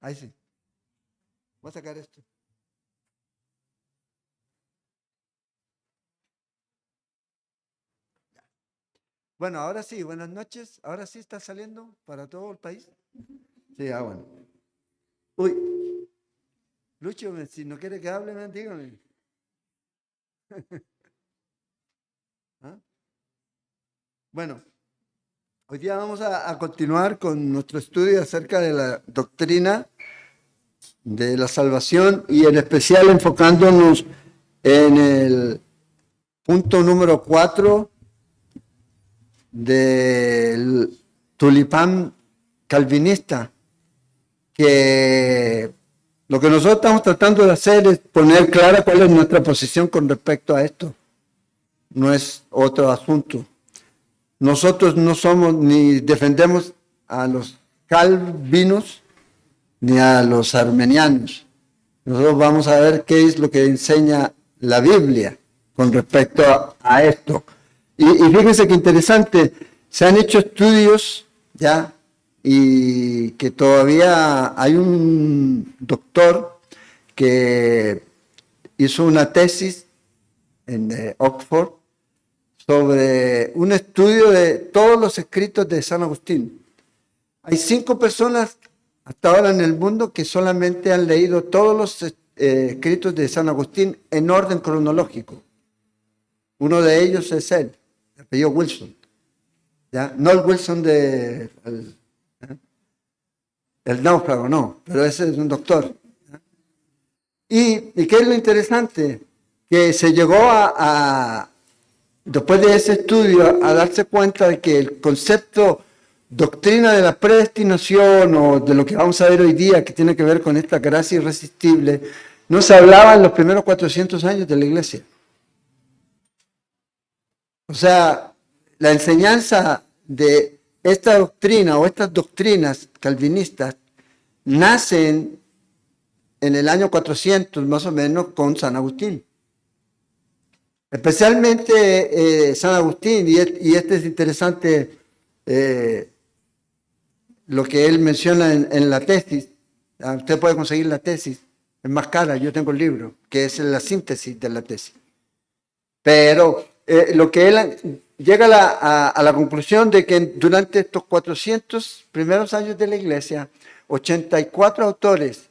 Ahí sí. Voy a sacar esto. Bueno, ahora sí, buenas noches. Ahora sí está saliendo para todo el país. Sí, bueno. Uy, Lucho, si no quiere que hable, dígame. ¿Ah? Bueno, hoy día vamos a continuar con nuestro estudio acerca de la doctrina de la salvación y en especial enfocándonos en el punto número 4 del tulipán calvinista, que lo que nosotros estamos tratando de hacer es poner clara cuál es nuestra posición con respecto a esto. No es otro asunto. Nosotros no somos ni defendemos a los calvinos ni a los armenianos. Nosotros vamos a ver qué es lo que enseña la Biblia con respecto a esto. Y fíjense qué interesante, se han hecho estudios ya y que todavía hay un doctor que hizo una tesis en Oxford sobre un estudio de todos los escritos de San Agustín. Hay 5 personas hasta ahora en el mundo que solamente han leído todos los escritos de San Agustín en orden cronológico. Uno de ellos es él, de apellido Wilson. ¿Ya? No el Wilson de el náufrago, no, pero ese es un doctor. ¿Ya? ¿Y qué es lo interesante? Que se llegó después de ese estudio, a darse cuenta de que el concepto doctrina de la predestinación o de lo que vamos a ver hoy día, que tiene que ver con esta gracia irresistible, no se hablaba en los primeros 400 años de la iglesia. O sea, la enseñanza de esta doctrina o estas doctrinas calvinistas nacen en el año 400 más o menos con San Agustín. Especialmente San Agustín, y este es interesante lo que él menciona en la tesis. Usted puede conseguir la tesis, es más cara, yo tengo el libro, que es la síntesis de la tesis. Pero lo que él llega a la conclusión de que durante estos 400 primeros años de la iglesia, 84 autores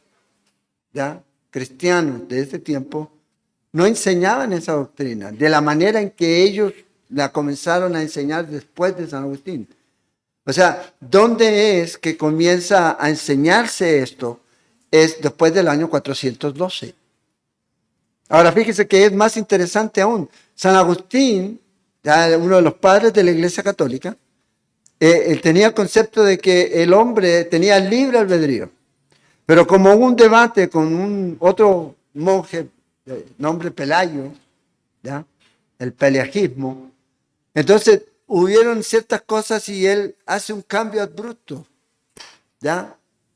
ya cristianos de ese tiempo no enseñaban esa doctrina de la manera en que ellos la comenzaron a enseñar después de San Agustín. O sea, ¿dónde es que comienza a enseñarse esto? Es después del año 412. Ahora, fíjese que es más interesante aún. San Agustín, ya uno de los padres de la Iglesia Católica, él tenía el concepto de que el hombre tenía libre albedrío. Pero como hubo un debate con un otro monje de nombre Pelayo, ¿ya? El pelagismo, entonces hubieron ciertas cosas y él hace un cambio abrupto, ¿ya?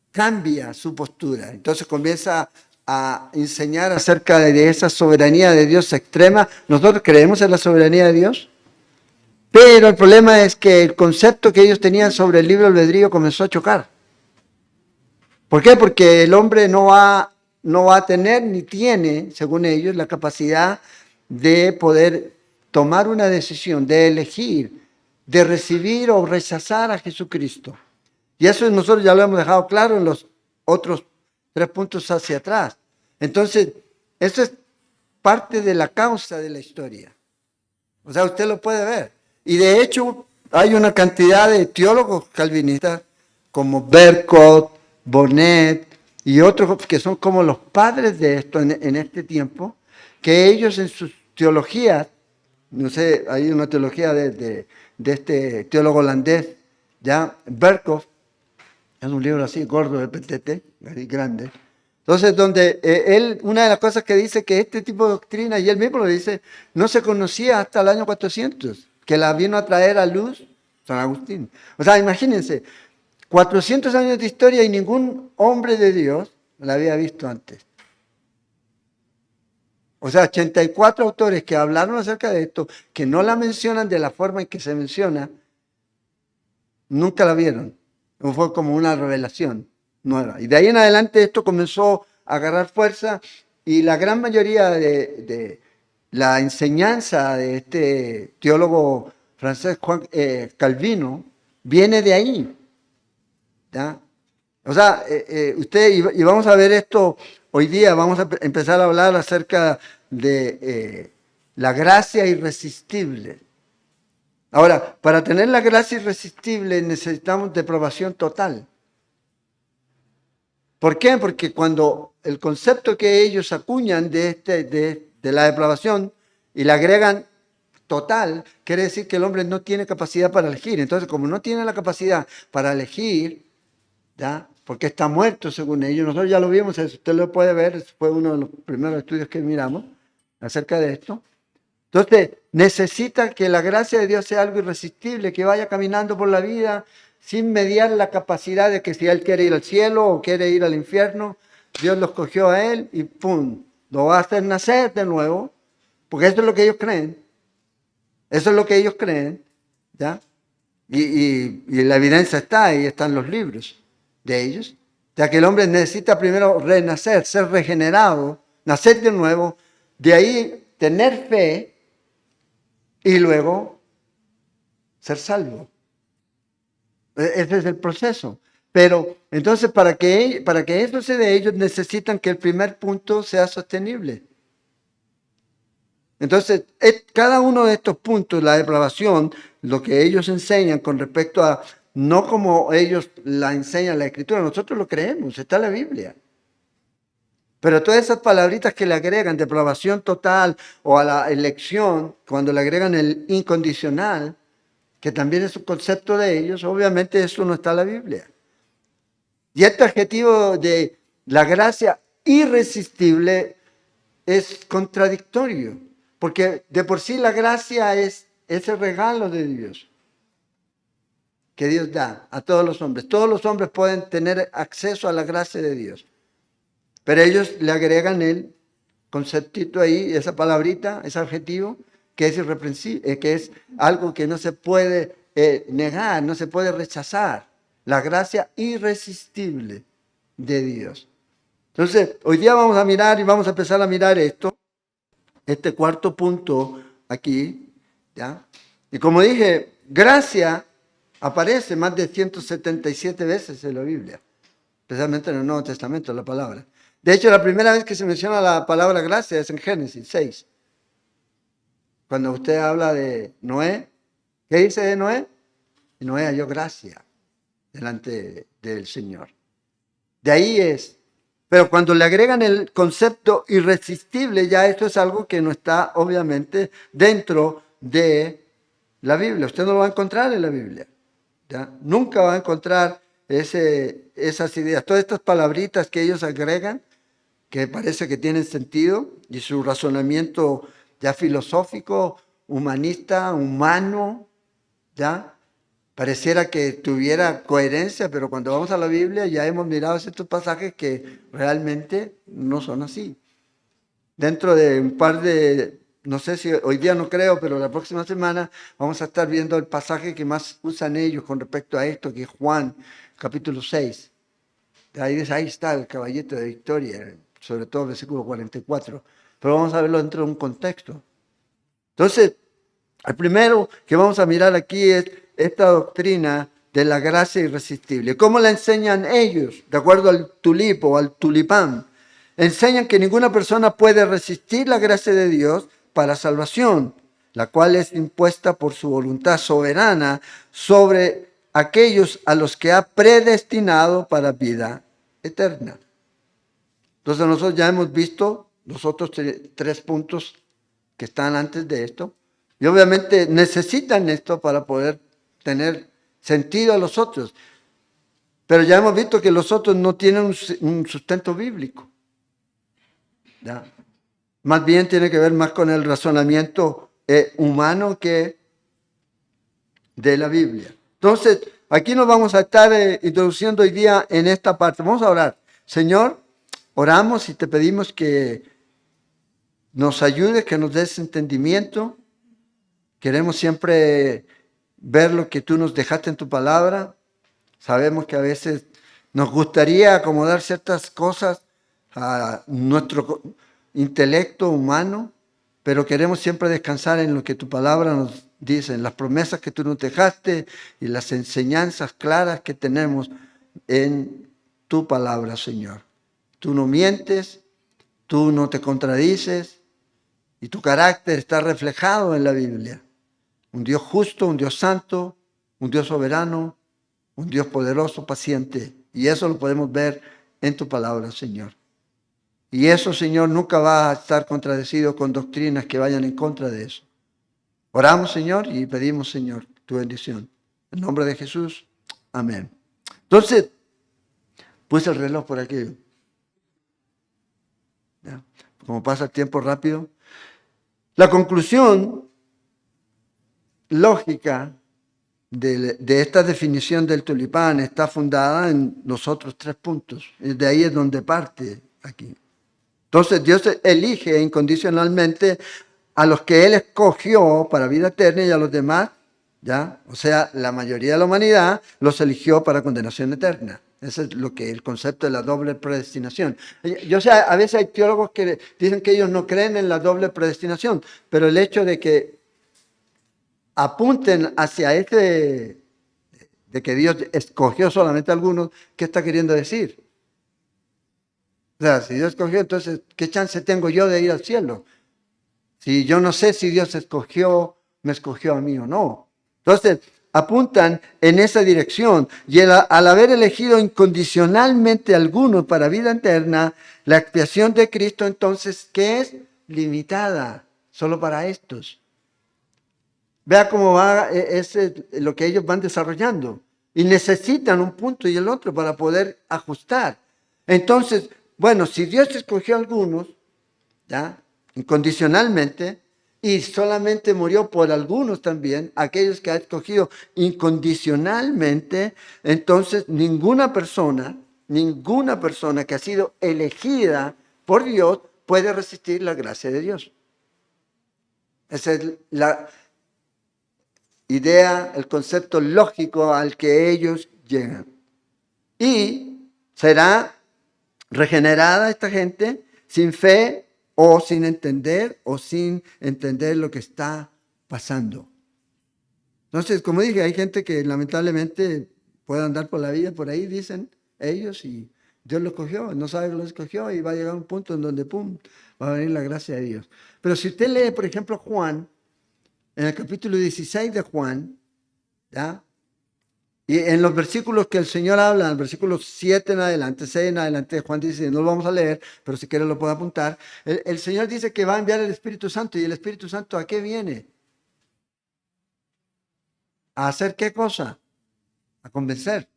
Cambia su postura. Entonces comienza a enseñar acerca de esa soberanía de Dios extrema. Nosotros creemos en la soberanía de Dios, pero el problema es que el concepto que ellos tenían sobre el libre albedrío comenzó a chocar. ¿Por qué? Porque el hombre no va a tener ni tiene, según ellos, la capacidad de poder tomar una decisión, de elegir, de recibir o rechazar a Jesucristo. Y eso nosotros ya lo hemos dejado claro en los otros 3 puntos hacia atrás. Entonces, eso es parte de la causa de la historia. O sea, usted lo puede ver. Y de hecho, hay una cantidad de teólogos calvinistas como Bercot, Bonnet y otros que son como los padres de esto en este tiempo, que ellos en sus teologías, no sé, hay una teología de este teólogo holandés, ya, Berkhoff, es un libro así, gordo de PTT, así grande. Entonces, donde él, una de las cosas que dice que este tipo de doctrina, y él mismo lo dice, no se conocía hasta el año 400, que la vino a traer a luz San Agustín. O sea, imagínense, 400 años de historia y ningún hombre de Dios la había visto antes. O sea, 84 autores que hablaron acerca de esto, que no la mencionan de la forma en que se menciona, nunca la vieron. Fue como una revelación. nueva. Y de ahí en adelante esto comenzó a agarrar fuerza y la gran mayoría de la enseñanza de este teólogo francés Calvino viene de ahí. ¿Ya? O sea, y vamos a ver esto hoy día, vamos a empezar a hablar acerca de la gracia irresistible. Ahora, para tener la gracia irresistible necesitamos deprobación total. ¿Por qué? Porque cuando el concepto que ellos acuñan de la depravación y le agregan total, quiere decir que el hombre no tiene capacidad para elegir. Entonces, como no tiene la capacidad para elegir, ¿ya? Porque está muerto según ellos, nosotros ya lo vimos, usted lo puede ver, fue uno de los primeros estudios que miramos acerca de esto. Entonces, necesita que la gracia de Dios sea algo irresistible, que vaya caminando por la vida sin mediar la capacidad de que si él quiere ir al cielo o quiere ir al infierno, Dios lo escogió a él y ¡pum! Lo va a hacer nacer de nuevo, porque eso es lo que ellos creen. Eso es lo que ellos creen, ¿ya? Y la evidencia está, ahí están los libros de ellos, ya que el hombre necesita primero renacer, ser regenerado, nacer de nuevo, de ahí tener fe y luego ser salvo. Ese es el proceso. Pero entonces para que eso se dé, ellos necesitan que el primer punto sea sostenible. Entonces, cada uno de estos puntos, la depravación, lo que ellos enseñan con respecto a, no como ellos la enseñan la Escritura, nosotros lo creemos, está en la Biblia. Pero todas esas palabritas que le agregan, depravación total o a la elección, cuando le agregan el incondicional, que también es un concepto de ellos, obviamente eso no está en la Biblia. Y este adjetivo de la gracia irresistible es contradictorio, porque de por sí la gracia es ese regalo de Dios que Dios da a todos los hombres. Todos los hombres pueden tener acceso a la gracia de Dios, pero ellos le agregan el conceptito ahí, esa palabrita, ese adjetivo, que es irreprensible, que es algo que no se puede negar, no se puede rechazar. La gracia irresistible de Dios. Entonces, hoy día vamos a mirar y vamos a empezar a mirar esto, este cuarto punto aquí, ¿ya? Y como dije, gracia aparece más de 177 veces en la Biblia, especialmente en el Nuevo Testamento, la palabra. De hecho, la primera vez que se menciona la palabra gracia es en Génesis 6. Cuando usted habla de Noé, ¿qué dice de Noé? Y Noé halló gracia delante del Señor. De ahí es. Pero cuando le agregan el concepto irresistible, ya esto es algo que no está obviamente dentro de la Biblia. Usted no lo va a encontrar en la Biblia. ¿Ya? Nunca va a encontrar esas ideas. Todas estas palabritas que ellos agregan, que parece que tienen sentido, y su razonamiento ya filosófico, humanista, humano, ¿ya? Pareciera que tuviera coherencia, pero cuando vamos a la Biblia ya hemos mirado ciertos pasajes que realmente no son así. Dentro de un par de, no sé si hoy día no creo, pero la próxima semana vamos a estar viendo el pasaje que más usan ellos con respecto a esto, que es Juan, capítulo 6. Ahí está el caballete de victoria, sobre todo el versículo 44. Pero vamos a verlo dentro de un contexto. Entonces, el primero que vamos a mirar aquí es esta doctrina de la gracia irresistible. ¿Cómo la enseñan ellos? De acuerdo al tulipo, al tulipán. Enseñan que ninguna persona puede resistir la gracia de Dios para salvación, la cual es impuesta por su voluntad soberana sobre aquellos a los que ha predestinado para vida eterna. Entonces nosotros ya hemos visto los otros tres puntos que están antes de esto. Y obviamente necesitan esto para poder tener sentido a los otros. Pero ya hemos visto que los otros no tienen un sustento bíblico. ¿Ya? Más bien tiene que ver más con el razonamiento humano que de la Biblia. Entonces, aquí nos vamos a estar introduciendo hoy día en esta parte. Vamos a orar. Señor, oramos y te pedimos que nos ayudes, que nos des entendimiento. Queremos siempre ver lo que tú nos dejaste en tu palabra. Sabemos que a veces Nos gustaría acomodar ciertas cosas a nuestro intelecto humano, pero queremos siempre descansar en lo que tu palabra nos dice, en las promesas que tú nos dejaste y las enseñanzas claras que tenemos en tu palabra, Señor. Tú no mientes, tú no te contradices y tu carácter está reflejado en la Biblia. Un Dios justo, un Dios santo, un Dios soberano, un Dios poderoso, paciente. Y eso lo podemos ver en tu palabra, Señor. Y eso, Señor, nunca va a estar contradecido con doctrinas que vayan en contra de eso. Oramos, Señor, y pedimos, Señor, tu bendición. En nombre de Jesús, amén. Entonces, puse el reloj por aquí. ¿Ya? Como pasa el tiempo rápido. La conclusión lógica de esta definición del tulipán está fundada en los otros 3 puntos. De ahí es donde parte aquí. Entonces Dios elige incondicionalmente a los que Él escogió para vida eterna y a los demás, ¿ya? O sea, la mayoría de la humanidad los eligió para condenación eterna. Ese es lo que el concepto de la doble predestinación. Yo sé, a veces hay teólogos que dicen que ellos no creen en la doble predestinación, pero el hecho de que apunten hacia de que Dios escogió solamente a algunos, ¿qué está queriendo decir? O sea, si Dios escogió, entonces, ¿qué chance tengo yo de ir al cielo? Si yo no sé si Dios me escogió a mí o no. Entonces, apuntan en esa dirección y al haber elegido incondicionalmente a algunos para vida eterna, la expiación de Cristo entonces, ¿qué es? Limitada, solo para estos. Vea cómo va lo que ellos van desarrollando. Y necesitan un punto y el otro para poder ajustar. Entonces, bueno, si Dios escogió a algunos, ¿ya? Incondicionalmente, y solamente murió por algunos también, aquellos que ha escogido incondicionalmente, entonces ninguna persona que ha sido elegida por Dios puede resistir la gracia de Dios. Esa es la idea, el concepto lógico al que ellos llegan. Y será regenerada esta gente sin fe o sin entender lo que está pasando. Entonces, como dije, hay gente que lamentablemente puede andar por la vida, por ahí dicen ellos, y Dios lo escogió, no sabe que lo escogió y va a llegar a un punto en donde, ¡pum!, va a venir la gracia de Dios. Pero si usted lee, por ejemplo, Juan, en el capítulo 16 de Juan, ¿ya? Y en los versículos que el Señor habla, en el versículo 7 en adelante, 6 en adelante, Juan dice, no lo vamos a leer, pero si quiere lo puedo apuntar. El Señor dice que va a enviar el Espíritu Santo. ¿Y el Espíritu Santo a qué viene? ¿A hacer qué cosa? A convencer.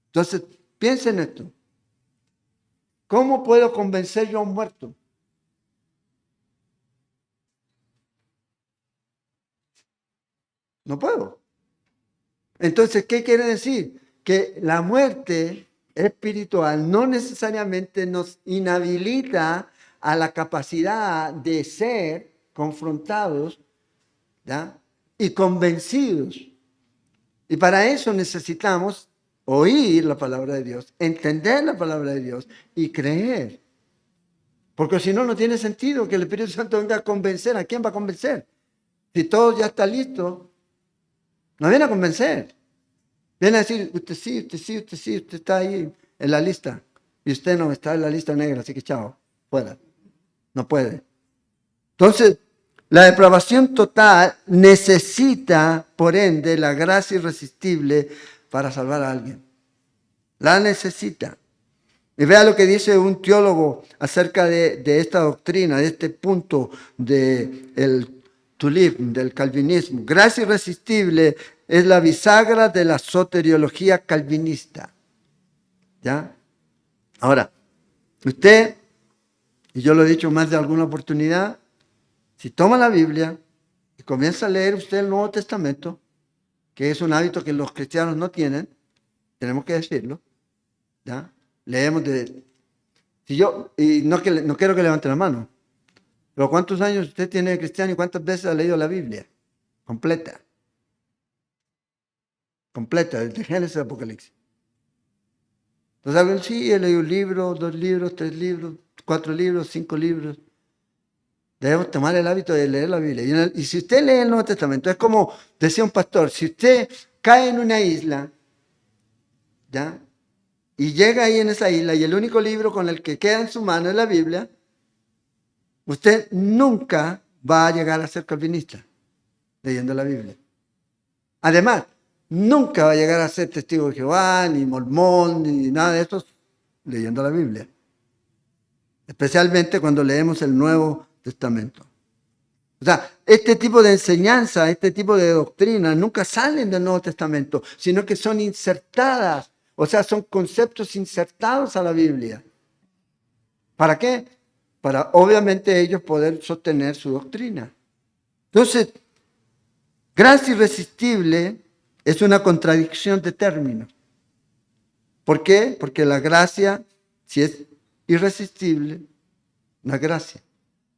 Entonces, piensen en esto. ¿Cómo puedo convencer yo a un muerto? No puedo. Entonces, ¿qué quiere decir? Que la muerte espiritual no necesariamente nos inhabilita a la capacidad de ser confrontados, ¿ya?, y convencidos. Y para eso necesitamos oír la palabra de Dios, entender la palabra de Dios y creer. Porque si no, no tiene sentido que el Espíritu Santo venga a convencer. ¿A quién va a convencer? Si todo ya está listo, no viene a convencer. Viene a decir, usted sí, usted sí, usted sí, usted está ahí en la lista. Y usted no está en la lista negra, así que chao, fuera. No puede. Entonces, la depravación total necesita, por ende, la gracia irresistible para salvar a alguien. La necesita. Y vea lo que dice un teólogo acerca de esta doctrina, de este punto del tulip, del calvinismo. Gracia irresistible es la bisagra de la soteriología calvinista. ¿Ya? Ahora, usted, y yo lo he dicho más de alguna oportunidad, si toma la Biblia y comienza a leer usted el Nuevo Testamento, que es un hábito que los cristianos no tienen, tenemos que decirlo, ¿ya? Leemos y no quiero que levante la mano, pero ¿cuántos años usted tiene de cristiano y cuántas veces ha leído la Biblia? Completa, desde Génesis a Apocalipsis. Entonces alguien, sí, he leído un libro, 2 libros, 3 libros, 4 libros, 5 libros. Debemos tomar el hábito de leer la Biblia. Y si usted lee el Nuevo Testamento, es como decía un pastor, si usted cae en una isla, ¿ya? Y llega ahí en esa isla y el único libro con el que queda en su mano es la Biblia, usted nunca va a llegar a ser calvinista leyendo la Biblia. Además, nunca va a llegar a ser testigo de Jehová, ni mormón, ni nada de esto leyendo la Biblia. Especialmente cuando leemos el Nuevo Testamento. O sea, este tipo de enseñanza, este tipo de doctrina nunca salen del Nuevo Testamento, sino que son insertadas, o sea, son conceptos insertados a la Biblia. ¿Para qué? Para obviamente ellos poder sostener su doctrina. Entonces, gracia irresistible es una contradicción de términos. ¿Por qué? Porque la gracia, si es irresistible, no es gracia.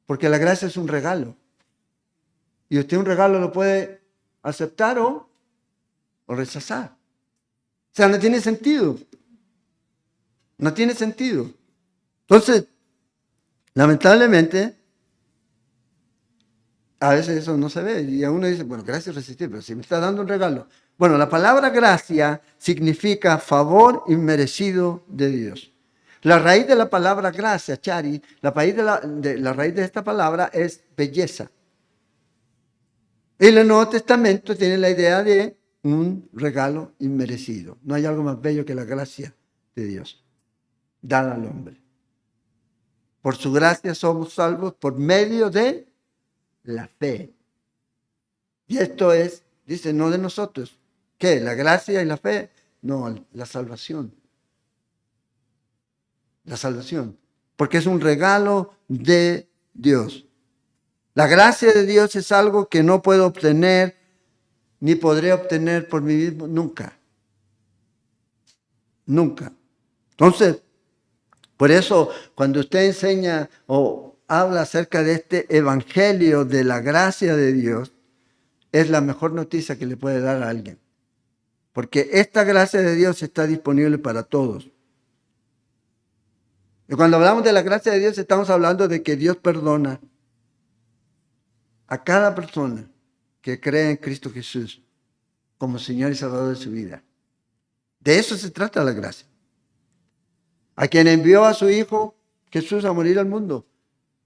Porque la gracia es un regalo. Y usted un regalo lo puede aceptar o rechazar. O sea, no tiene sentido. No tiene sentido. Entonces, lamentablemente, a veces eso no se ve. Y a uno dice, bueno, gracia irresistible, pero si me está dando un regalo. Bueno, la palabra gracia significa favor inmerecido de Dios. La raíz de la palabra gracia, Chari, la raíz de esta palabra es belleza. El Nuevo Testamento tiene la idea de un regalo inmerecido. No hay algo más bello que la gracia de Dios, dada al hombre. Por su gracia somos salvos por medio de la fe. Y esto es, dice, no de nosotros. ¿Qué? ¿La gracia y la fe? No, la salvación. La salvación. Porque es un regalo de Dios. La gracia de Dios es algo que no puedo obtener ni podré obtener por mí mismo nunca. Nunca. Entonces, por eso cuando usted enseña o habla acerca de este evangelio de la gracia de Dios, es la mejor noticia que le puede dar a alguien. Porque esta gracia de Dios está disponible para todos. Y cuando hablamos de la gracia de Dios, estamos hablando de que Dios perdona a cada persona que cree en Cristo Jesús como Señor y Salvador de su vida. De eso se trata la gracia. A quien envió a su Hijo Jesús a morir al mundo.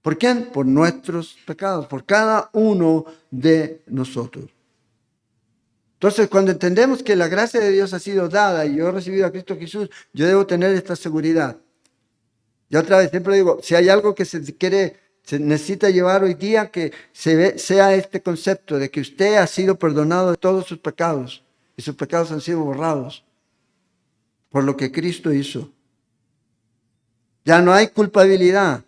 ¿Por quién? Por nuestros pecados, por cada uno de nosotros. Entonces, cuando entendemos que la gracia de Dios ha sido dada y yo he recibido a Cristo Jesús, yo debo tener esta seguridad. Y otra vez, siempre digo, si hay algo que se necesita llevar hoy día, que sea este concepto de que usted ha sido perdonado de todos sus pecados y sus pecados han sido borrados por lo que Cristo hizo. Ya no hay culpabilidad,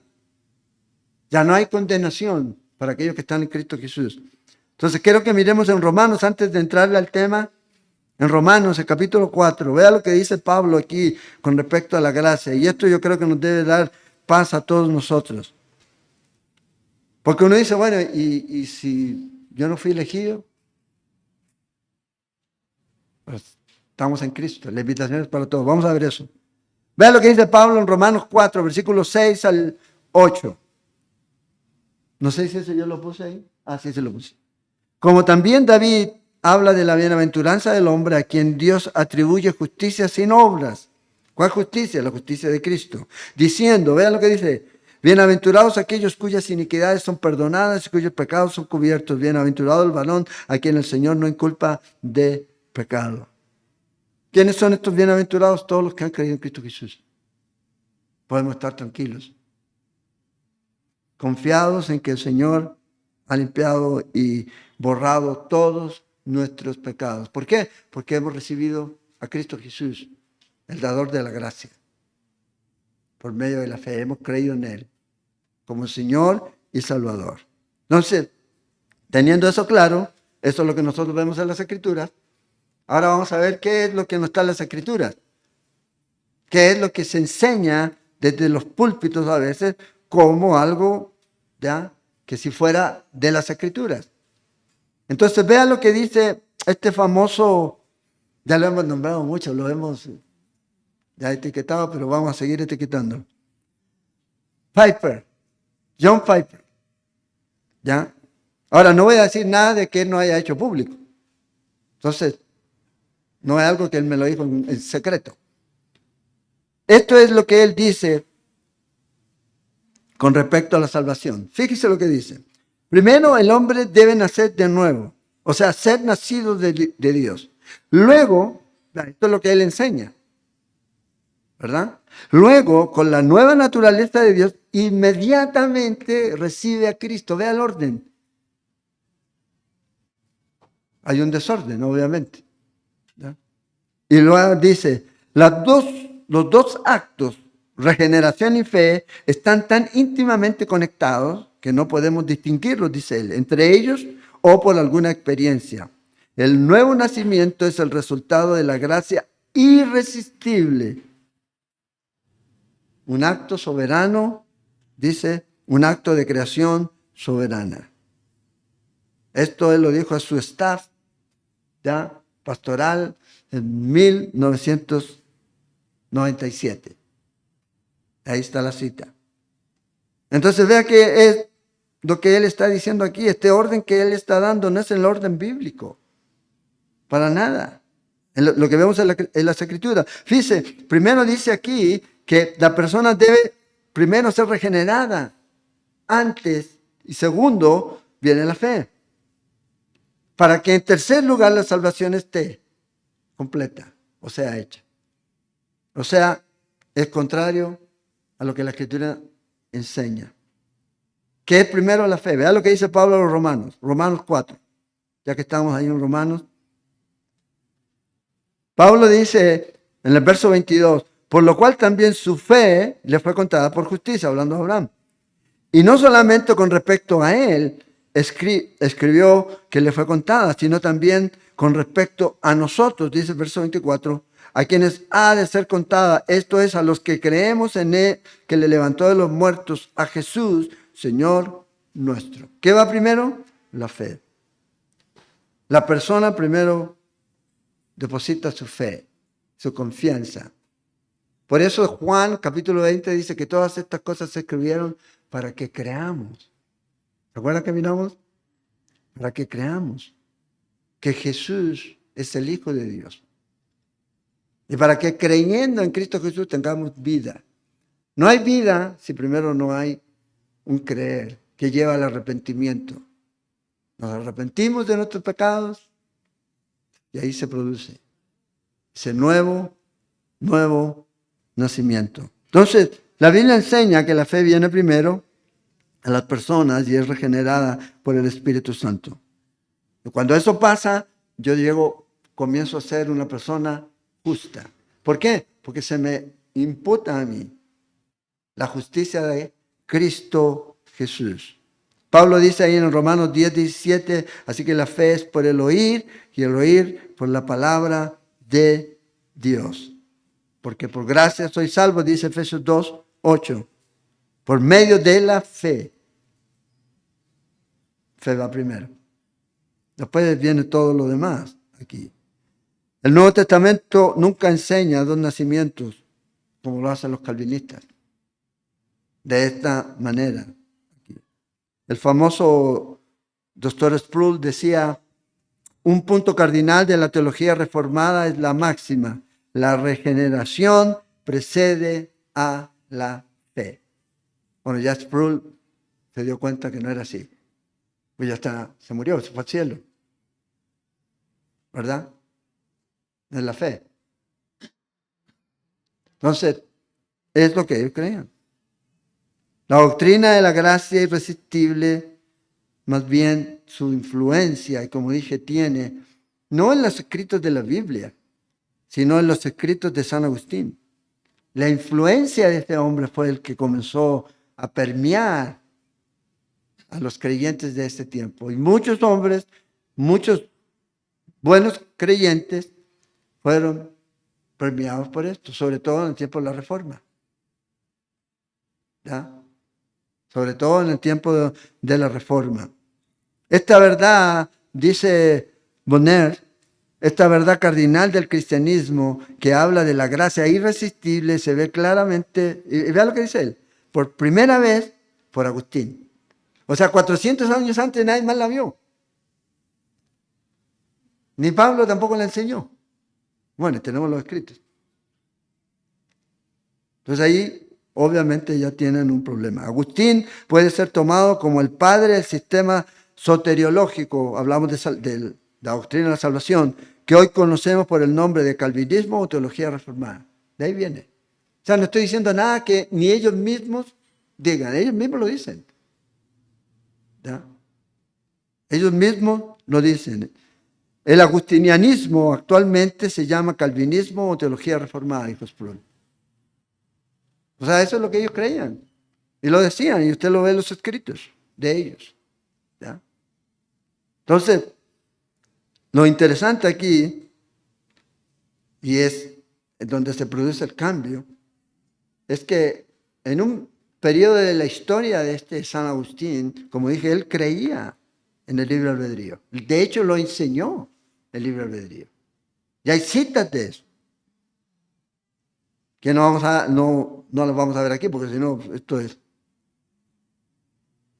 ya no hay condenación para aquellos que están en Cristo Jesús. Entonces quiero que miremos en Romanos antes de entrarle al tema. En Romanos, el capítulo 4, vea lo que dice Pablo aquí con respecto a la gracia. Y esto yo creo que nos debe dar paz a todos nosotros. Porque uno dice, bueno, ¿y si yo no fui elegido? Pues estamos en Cristo, la invitación es para todos. Vamos a ver eso. Vea lo que dice Pablo en Romanos 4, versículos 6 al 8. No sé si ese yo lo puse ahí. Ah, sí, se lo puse. Como también David habla de la bienaventuranza del hombre a quien Dios atribuye justicia sin obras. ¿Cuál justicia? La justicia de Cristo. Diciendo, vean lo que dice, bienaventurados aquellos cuyas iniquidades son perdonadas y cuyos pecados son cubiertos. Bienaventurado el varón a quien el Señor no inculpa de pecado. ¿Quiénes son estos bienaventurados? Todos los que han creído en Cristo Jesús. Podemos estar tranquilos, confiados en que el Señor ha limpiado y borrado todos nuestros pecados. ¿Por qué? Porque hemos recibido a Cristo Jesús, el dador de la gracia. Por medio de la fe hemos creído en Él como Señor y Salvador. Entonces, teniendo eso claro, eso es lo que nosotros vemos en las Escrituras. Ahora vamos a ver qué es lo que no está en las Escrituras. Qué es lo que se enseña desde los púlpitos a veces como algo ya que si fuera de las Escrituras. Entonces vean lo que dice este famoso, ya lo hemos nombrado mucho, lo hemos ya etiquetado, pero vamos a seguir etiquetándolo. Piper, John Piper, ¿ya? Ahora, no voy a decir nada de que él no haya hecho público. Entonces, no es algo que él me lo dijo en secreto. Esto es lo que él dice con respecto a la salvación. Fíjese lo que dice. Primero, el hombre debe nacer de nuevo, o sea, ser nacido de Dios. Luego, esto es lo que él enseña, ¿verdad? Luego, con la nueva naturaleza de Dios, inmediatamente recibe a Cristo. Vea el orden. Hay un desorden, obviamente, ¿ya? Y luego dice, los dos actos, regeneración y fe, están tan íntimamente conectados que no podemos distinguirlos, dice él, entre ellos o por alguna experiencia. El nuevo nacimiento es el resultado de la gracia irresistible. Un acto soberano, dice, un acto de creación soberana. Esto él lo dijo a su staff, ya pastoral, en 1997. Ahí está la cita. Entonces vea que es lo que él está diciendo aquí. Este orden que él está dando no es el orden bíblico. Para nada. Lo que vemos en las escrituras. Fíjese, primero dice aquí que la persona debe primero ser regenerada. Antes, y segundo, viene la fe. Para que en tercer lugar la salvación esté completa, o sea, hecha. O sea, es contrario a lo que la Escritura enseña. ¿Qué es primero la fe? Vea lo que dice Pablo a los Romanos, Romanos 4, ya que estamos ahí en Romanos. Pablo dice en el verso 22, por lo cual también su fe le fue contada por justicia, hablando de Abraham. Y no solamente con respecto a él escribió que le fue contada, sino también con respecto a nosotros, dice el verso 24, a quienes ha de ser contada, esto es, a los que creemos en él, que le levantó de los muertos, a Jesús, Señor nuestro. ¿Qué va primero? La fe. La persona primero deposita su fe, su confianza. Por eso Juan capítulo 20 dice que todas estas cosas se escribieron para que creamos. ¿Recuerdan que miramos? Para que creamos que Jesús es el Hijo de Dios. Y para que creyendo en Cristo Jesús tengamos vida. No hay vida si primero no hay un creer que lleva al arrepentimiento. Nos arrepentimos de nuestros pecados y ahí se produce ese nuevo nacimiento. Entonces, la Biblia enseña que la fe viene primero a las personas y es regenerada por el Espíritu Santo. Y cuando eso pasa, yo comienzo a ser una persona justa. ¿Por qué? Porque se me imputa a mí la justicia de Cristo Jesús. Pablo dice ahí en Romanos 10:17, así que la fe es por el oír y el oír por la palabra de Dios. Porque por gracia soy salvo, dice Efesios 2:8. Por medio de la fe. Fe va primero. Después viene todo lo demás aquí. El Nuevo Testamento nunca enseña dos nacimientos como lo hacen los calvinistas. De esta manera. El famoso Dr. Sproul decía, un punto cardinal de la teología reformada es la máxima. La regeneración precede a la fe. Bueno, ya Sproul se dio cuenta que no era así. Pues ya está, se murió, se fue al cielo. ¿Verdad? Es la fe. Entonces, es lo que ellos creían. La doctrina de la gracia irresistible, más bien su influencia, y como dije, tiene, no en los escritos de la Biblia, sino en los escritos de San Agustín. La influencia de este hombre fue el que comenzó a permear a los creyentes de este tiempo. Y muchos hombres, muchos buenos creyentes fueron permeados por esto, sobre todo en el tiempo de la Reforma. ¿Ya? Sobre todo en el tiempo de la Reforma. Esta verdad, dice Bonner, esta verdad cardinal del cristianismo que habla de la gracia irresistible se ve claramente, y vea lo que dice él, por primera vez por Agustín. O sea, 400 años antes nadie más la vio. Ni Pablo tampoco la enseñó. Bueno, tenemos los escritos. Entonces ahí obviamente ya tienen un problema. Agustín puede ser tomado como el padre del sistema soteriológico, hablamos de la doctrina de la salvación, que hoy conocemos por el nombre de calvinismo o teología reformada. De ahí viene. O sea, no estoy diciendo nada que ni ellos mismos digan, ellos mismos lo dicen. ¿Ya? Ellos mismos lo dicen. El agustinianismo actualmente se llama calvinismo o teología reformada, dijo Sproul. O sea, eso es lo que ellos creían. Y lo decían, y usted lo ve en los escritos de ellos. ¿Ya? Entonces, lo interesante aquí, y es donde se produce el cambio, es que en un periodo de la historia de este San Agustín, como dije, él creía en el libre albedrío. De hecho, lo enseñó el libre albedrío. Y hay citas de eso, que no las vamos a ver aquí, porque si no, esto es,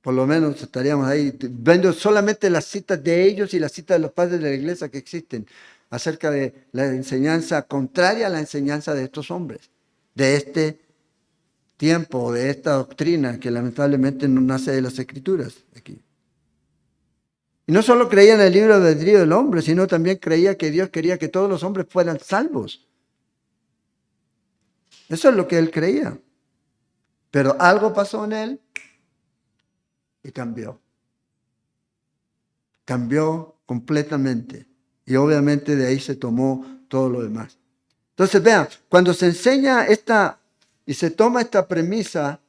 por lo menos estaríamos ahí viendo solamente las citas de ellos y las citas de los padres de la iglesia que existen acerca de la enseñanza contraria a la enseñanza de estos hombres, de este tiempo, de esta doctrina que lamentablemente no nace de las escrituras aquí. Y no solo creía en el libre albedrío del hombre, sino también creía que Dios quería que todos los hombres fueran salvos. Eso es lo que él creía. Pero algo pasó en él y cambió. Cambió completamente. Y obviamente de ahí se tomó todo lo demás. Entonces vean, cuando se enseña y se toma esta premisa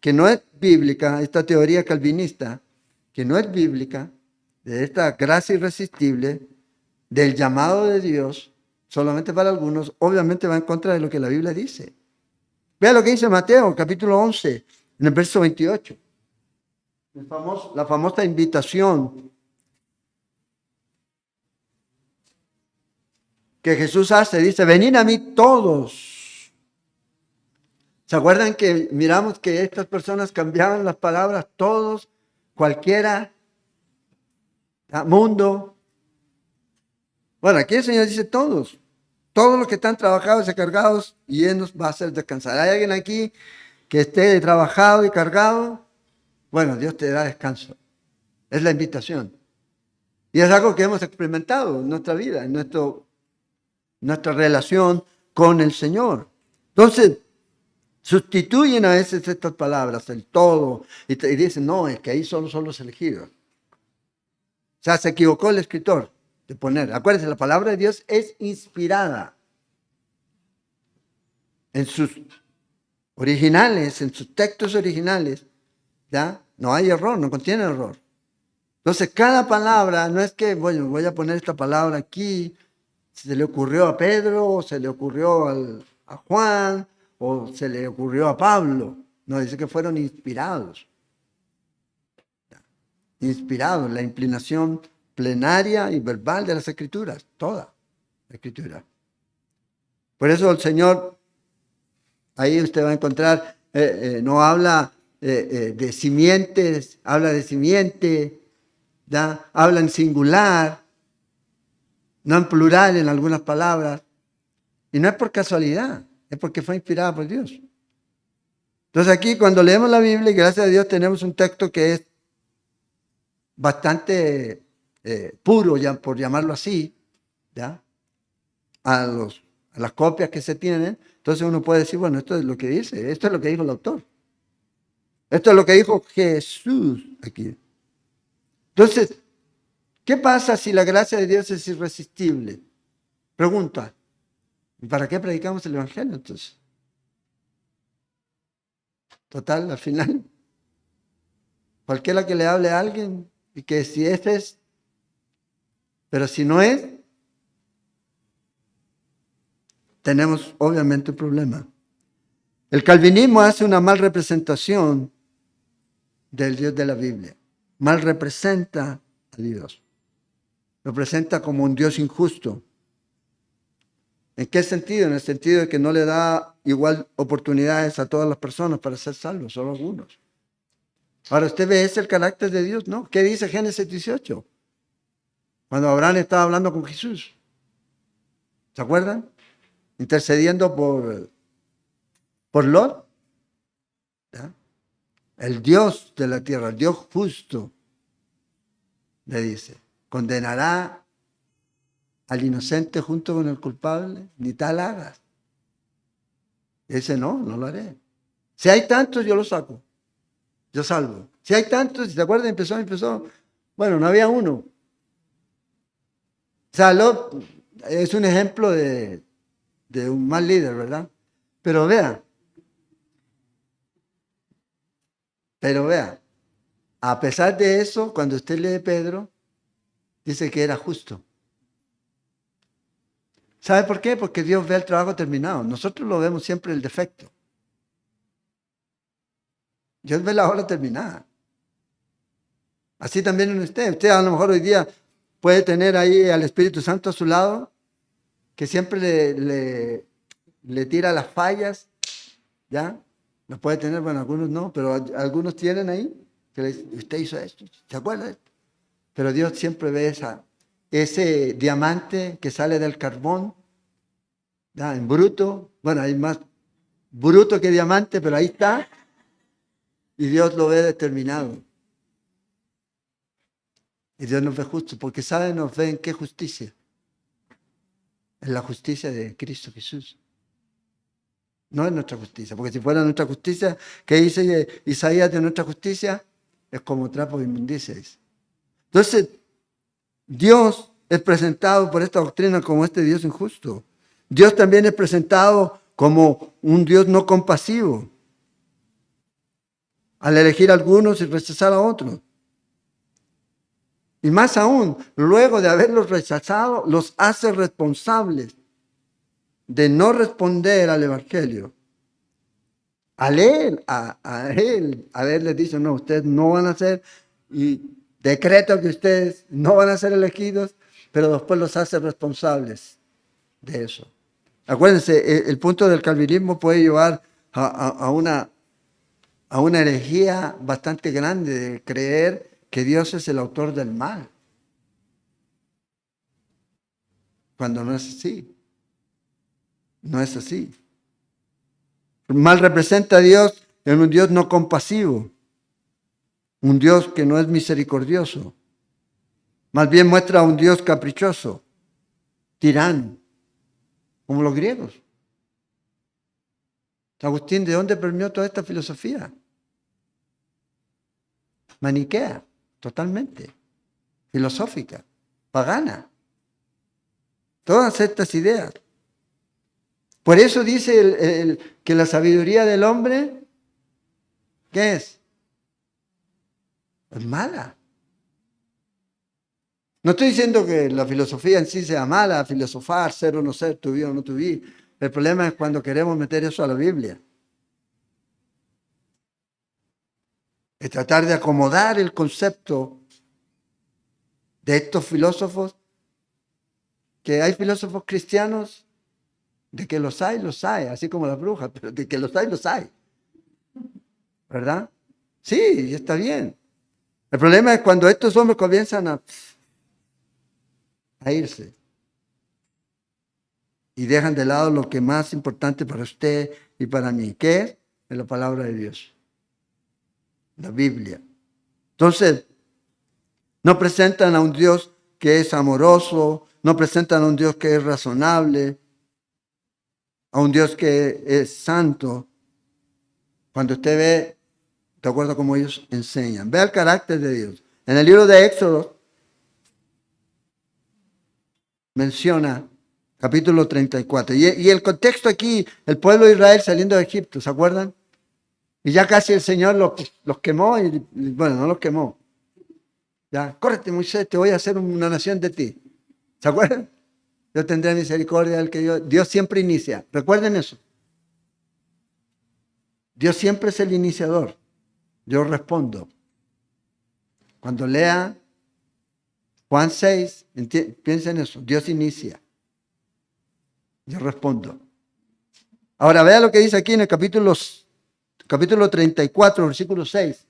que no es bíblica, esta teoría calvinista, que no es bíblica, de esta gracia irresistible, del llamado de Dios, solamente para algunos, obviamente va en contra de lo que la Biblia dice. Vean lo que dice Mateo, capítulo 11, en el verso 28. La famosa invitación que Jesús hace, dice, venid a mí todos. ¿Se acuerdan que miramos que estas personas cambiaban las palabras todos, cualquiera, mundo? Bueno, aquí el Señor dice todos. Todos los que están trabajados y cargados y Él nos va a hacer descansar. ¿Hay alguien aquí que esté trabajado y cargado? Bueno, Dios te da descanso. Es la invitación. Y es algo que hemos experimentado en nuestra vida, en nuestra relación con el Señor. Entonces, sustituyen a veces estas palabras, el todo, y dicen, no, es que ahí solo son los elegidos. O sea, se equivocó el escritor de poner. Acuérdense, la palabra de Dios es inspirada en sus originales, en sus textos originales. ¿Ya? No hay error, no contiene error. Entonces, cada palabra, no es que, bueno, voy a poner esta palabra aquí, se le ocurrió a Pedro, o se le ocurrió a Juan, o se le ocurrió a Pablo. No, dice que fueron inspirados. Inspirados, la inclinación plenaria y verbal de las Escrituras, toda la Escritura. Por eso el Señor, ahí usted va a encontrar, no habla de simientes, habla de simiente, ¿ya? Habla en singular, no en plural en algunas palabras. Y no es por casualidad, es porque fue inspirada por Dios. Entonces aquí cuando leemos la Biblia, y gracias a Dios tenemos un texto que es bastante puro, ya, por llamarlo así, ¿ya? A las copias que se tienen, entonces uno puede decir, bueno, esto es lo que dice, esto es lo que dijo el autor. Esto es lo que dijo Jesús aquí. Entonces, ¿qué pasa si la gracia de Dios es irresistible? Pregunta, ¿y para qué predicamos el Evangelio entonces? Total, al final, cualquiera que le hable a alguien y que si este es, pero si no es, tenemos obviamente un problema. El calvinismo hace una mal representación del Dios de la Biblia. Mal representa a Dios. Lo presenta como un Dios injusto, ¿En qué sentido? En el sentido de que no le da igual oportunidades a todas las personas para ser salvos, solo algunos. Ahora usted ve, es el carácter de Dios, ¿no? ¿Qué dice Génesis 18? Cuando Abraham estaba hablando con Jesús. ¿Se acuerdan? Intercediendo por Lot. ¿Ya? El Dios de la tierra, el Dios justo, le dice, condenará al inocente junto con el culpable, ni tal hagas. Y dice, no lo haré. Si hay tantos, yo los saco, yo salvo. Si hay tantos, si te acuerdas, empezó. Bueno, no había uno. O sea, Lot es un ejemplo de un mal líder, ¿verdad? Pero vea, a pesar de eso, cuando usted lee Pedro, dice que era justo. ¿Sabe por qué? Porque Dios ve el trabajo terminado. Nosotros lo vemos siempre el defecto. Dios ve la obra terminada. Así también en usted. Usted a lo mejor hoy día puede tener ahí al Espíritu Santo a su lado, que siempre le tira las fallas, ¿ya? Los puede tener, bueno, algunos no, pero algunos tienen ahí, que le dicen, usted hizo esto, ¿se acuerda de esto? Pero Dios siempre ve ese diamante que sale del carbón, ¿ya? En bruto, bueno, hay más bruto que diamante, pero ahí está, y Dios lo ve determinado. Y Dios nos ve justo, porque sabe, nos ve en qué justicia. En la justicia de Cristo Jesús. No es nuestra justicia, porque si fuera nuestra justicia, ¿qué dice Isaías de nuestra justicia? Es como trapo de inmundicia. Entonces, Dios es presentado por esta doctrina como este Dios injusto. Dios también es presentado como un Dios no compasivo, al elegir a algunos y rechazar a otros. Y más aún, luego de haberlos rechazado, los hace responsables de no responder al Evangelio. A él haberles dicho, no, ustedes no van a ser, y decreto que ustedes no van a ser elegidos, pero después los hace responsables de eso. Acuérdense, el punto del calvinismo puede llevar a una herejía bastante grande de creer que Dios es el autor del mal, cuando no es así. No es así. El mal representa a Dios en un Dios no compasivo, un Dios que no es misericordioso. Más bien muestra a un Dios caprichoso, tirano, como los griegos. Agustín, ¿de dónde permeó toda esta filosofía? Maniquea, totalmente, filosófica, pagana. Todas estas ideas. Por eso dice que la sabiduría del hombre, ¿qué es? Es mala. No estoy diciendo que la filosofía en sí sea mala, filosofar, ser o no ser, tu vida o no tu vida. El problema es cuando queremos meter eso a la Biblia. Es tratar de acomodar el concepto de estos filósofos, que hay filósofos cristianos, de que los hay, así como las brujas, pero de que los hay. ¿Verdad? Sí, está bien. El problema es cuando estos hombres comienzan a irse y dejan de lado lo que es más importante para usted y para mí, que es la palabra de Dios, la Biblia. Entonces, no presentan a un Dios que es amoroso, no presentan a un Dios que es razonable, a un Dios que es santo. Cuando usted ve, de acuerdo a cómo ellos enseñan, ve el carácter de Dios. En el libro de Éxodo menciona capítulo 34. Y el contexto aquí, el pueblo de Israel saliendo de Egipto, ¿se acuerdan? Y ya casi el Señor los quemó, y bueno, no los quemó. Ya, córrete, Moisés, te voy a hacer una nación de ti. ¿Se acuerdan? Yo tendré misericordia del que Dios siempre inicia. Recuerden eso. Dios siempre es el iniciador. Yo respondo. Cuando lea Juan 6, piensa en eso. Dios inicia. Yo respondo. Ahora vea lo que dice aquí en el capítulo 34, versículo 6.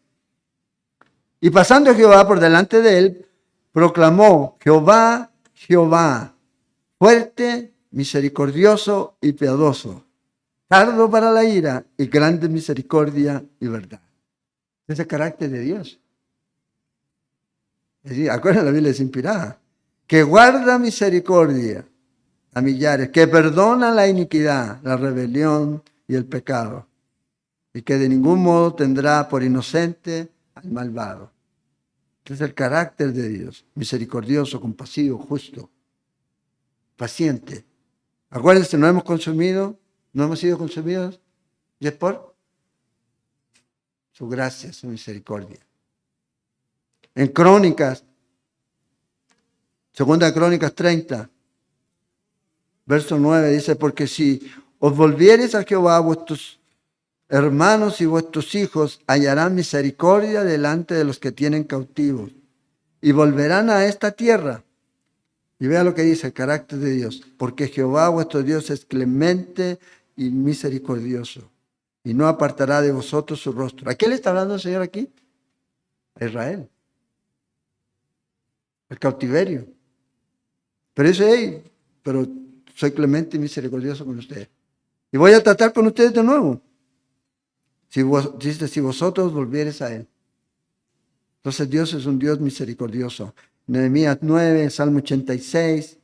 Y pasando Jehová por delante de él, proclamó: Jehová, Jehová, fuerte, misericordioso y piadoso, tardo para la ira y grande misericordia y verdad. Ese es el carácter de Dios. Es decir, acuérdense, la Biblia es inspirada. Que guarda misericordia a millares, que perdona la iniquidad, la rebelión y el pecado, y que de ningún modo tendrá por inocente al malvado. Este es el carácter de Dios: misericordioso, compasivo, justo, paciente. Acuérdense, no hemos sido consumidos, y es por su gracia, su misericordia. En Crónicas, segunda Crónicas 30, verso 9, dice: porque si os volviereis a Jehová, vuestros hermanos y vuestros hijos hallarán misericordia delante de los que tienen cautivos, y volverán a esta tierra. Y vea lo que dice el carácter de Dios: porque Jehová vuestro Dios es clemente y misericordioso, y no apartará de vosotros su rostro. ¿A qué le está hablando el Señor aquí? A Israel. El cautiverio. Pero dice: hey, pero soy clemente y misericordioso con ustedes. Y voy a tratar con ustedes de nuevo. Dice: si vosotros volviereis a Él. Entonces Dios es un Dios misericordioso. Nehemías 9, Salmo 86,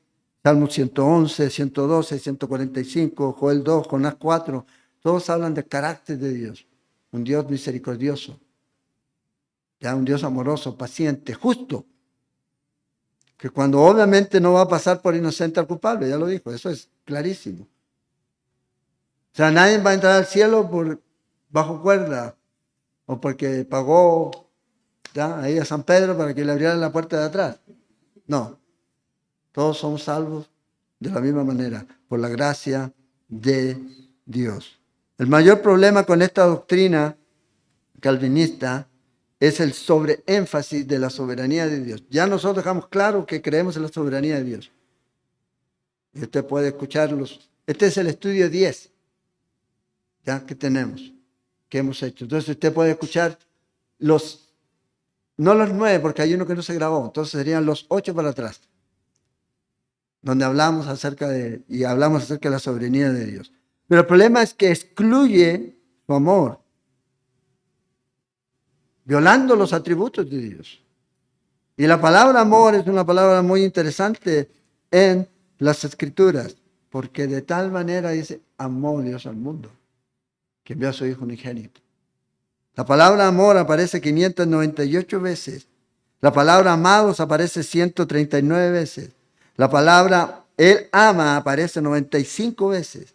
Salmo 111, 112, 145, Joel 2, Jonás 4. Todos hablan del carácter de Dios. Un Dios misericordioso. Ya, un Dios amoroso, paciente, justo. Que cuando obviamente no va a pasar por inocente al culpable, ya lo dijo, eso es clarísimo. O sea, nadie va a entrar al cielo por bajo cuerda o porque pagó ya ahí a San Pedro para que le abrieran la puerta de atrás. No, todos somos salvos de la misma manera, por la gracia de Dios. El mayor problema con esta doctrina calvinista es el sobreénfasis de la soberanía de Dios. Ya nosotros dejamos claro que creemos en la soberanía de Dios. Y usted puede escucharlos. Este es el estudio 10 ya que tenemos, que hemos hecho. Entonces usted puede escuchar no los 9, porque hay uno que no se grabó, entonces serían los 8 para atrás, donde hablamos acerca de la soberanía de Dios. Pero el problema es que excluye su amor, violando los atributos de Dios. Y la palabra amor es una palabra muy interesante en las Escrituras, porque de tal manera dice: amó Dios al mundo, que envió a su Hijo unigénito. La palabra amor aparece 598 veces. La palabra amados aparece 139 veces. La palabra Él ama aparece 95 veces.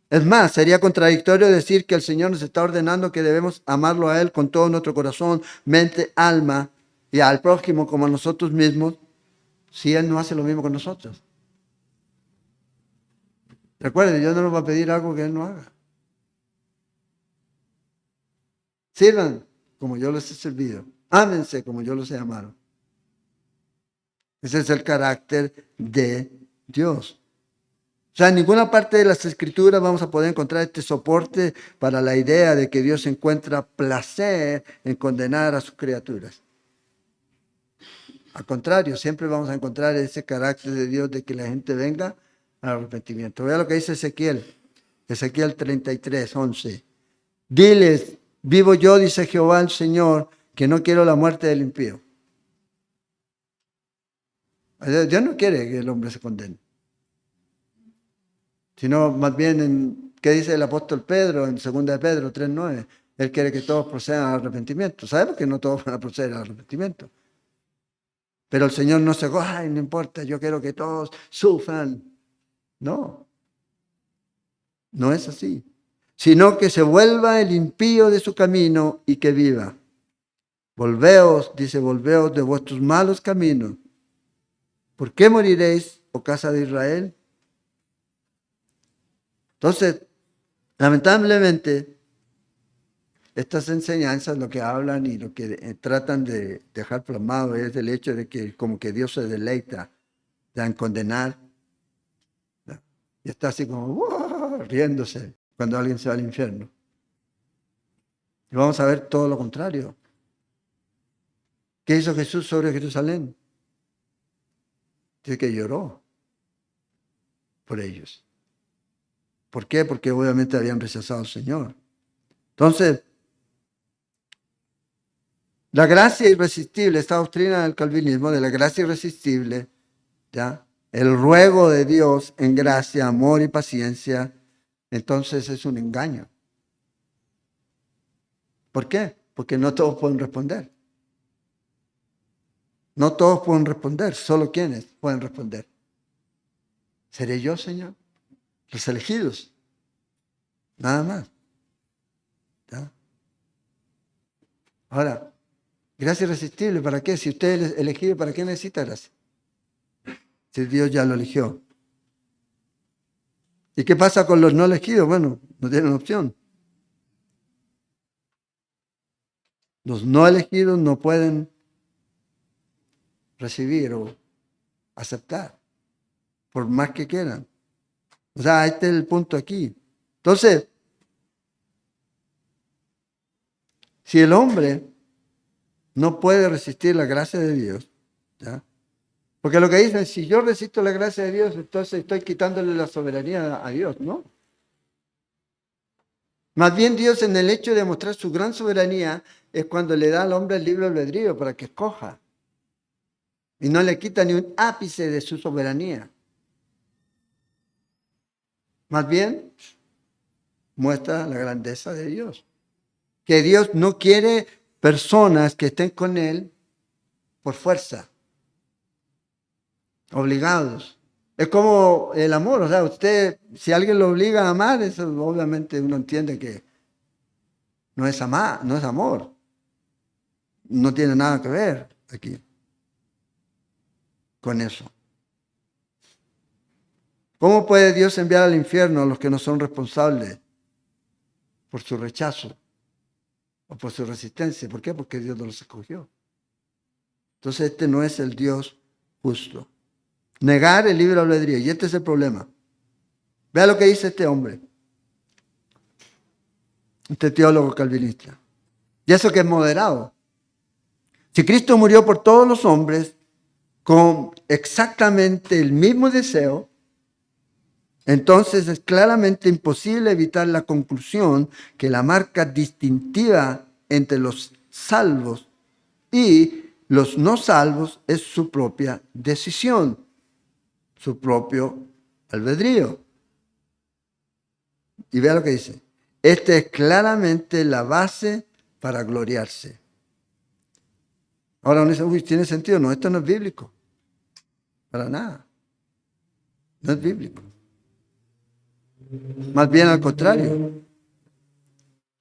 Es más, sería contradictorio decir que el Señor nos está ordenando que debemos amarlo a Él con todo nuestro corazón, mente, alma, y al prójimo como a nosotros mismos, si Él no hace lo mismo con nosotros. Recuerden, Dios no nos va a pedir algo que Él no haga. Sirvan como yo les he servido. Ámense como yo los he amado. Ese es el carácter de Dios. O sea, en ninguna parte de las Escrituras vamos a poder encontrar este soporte para la idea de que Dios encuentra placer en condenar a sus criaturas. Al contrario, siempre vamos a encontrar ese carácter de Dios de que la gente venga al arrepentimiento. Vea lo que dice Ezequiel 33, 11. Diles: vivo yo, dice Jehová el Señor, que no quiero la muerte del impío. Dios no quiere que el hombre se condene, sino más bien, ¿qué dice el apóstol Pedro en 2 de Pedro 3:9? Él quiere que todos procedan al arrepentimiento. Sabemos que no todos van a proceder al arrepentimiento. Pero el Señor no se goza: ay, no importa, yo quiero que todos sufran. No, no es así. Sino que se vuelva el impío de su camino y que viva. Volveos, dice, volveos de vuestros malos caminos. ¿Por qué moriréis, oh casa de Israel? Entonces, lamentablemente, estas enseñanzas lo que hablan y lo que tratan de dejar plasmado es el hecho de que como que Dios se deleita en condenar. Y está así como riéndose cuando alguien se va al infierno. Y vamos a ver todo lo contrario. ¿Qué hizo Jesús sobre Jerusalén? Dice que lloró por ellos. ¿Por qué? Porque obviamente habían rechazado al Señor. Entonces, la gracia irresistible, esta doctrina del calvinismo de la gracia irresistible, ¿ya? El ruego de Dios en gracia, amor y paciencia, entonces es un engaño. ¿Por qué? Porque no todos pueden responder. No todos pueden responder, solo quienes pueden responder. ¿Seré yo, Señor? Los elegidos. Nada más. ¿Ya? Ahora, gracia irresistible, ¿para qué? Si usted es elegido, ¿para qué necesita gracia? Si Dios ya lo eligió. ¿Y qué pasa con los no elegidos? Bueno, no tienen opción. Los no elegidos no pueden recibir o aceptar, por más que quieran. O sea, este es el punto aquí. Entonces, si el hombre no puede resistir la gracia de Dios, ¿ya? Porque lo que dicen, si yo resisto la gracia de Dios, entonces estoy quitándole la soberanía a Dios, ¿no? Más bien Dios, en el hecho de mostrar su gran soberanía, es cuando le da al hombre el libre albedrío para que escoja. Y no le quita ni un ápice de su soberanía. Más bien muestra la grandeza de Dios. Que Dios no quiere personas que estén con Él por fuerza, obligados. Es como el amor, o sea, usted, si alguien lo obliga a amar, eso obviamente uno entiende que no es amar, no es amor. No tiene nada que ver aquí con eso. ¿Cómo puede Dios enviar al infierno a los que no son responsables por su rechazo o por su resistencia? ¿Por qué? Porque Dios no los escogió. Entonces este no es el Dios justo. Negar el libre albedrío. Y este es el problema. Vea lo que dice este hombre, este teólogo calvinista. Y eso que es moderado. Si Cristo murió por todos los hombres con exactamente el mismo deseo, entonces es claramente imposible evitar la conclusión que la marca distintiva entre los salvos y los no salvos es su propia decisión, su propio albedrío. Y vea lo que dice. Esta es claramente la base para gloriarse. Ahora uno dice, uy, ¿tiene sentido? No, esto no es bíblico. Para nada. No es bíblico. Más bien al contrario.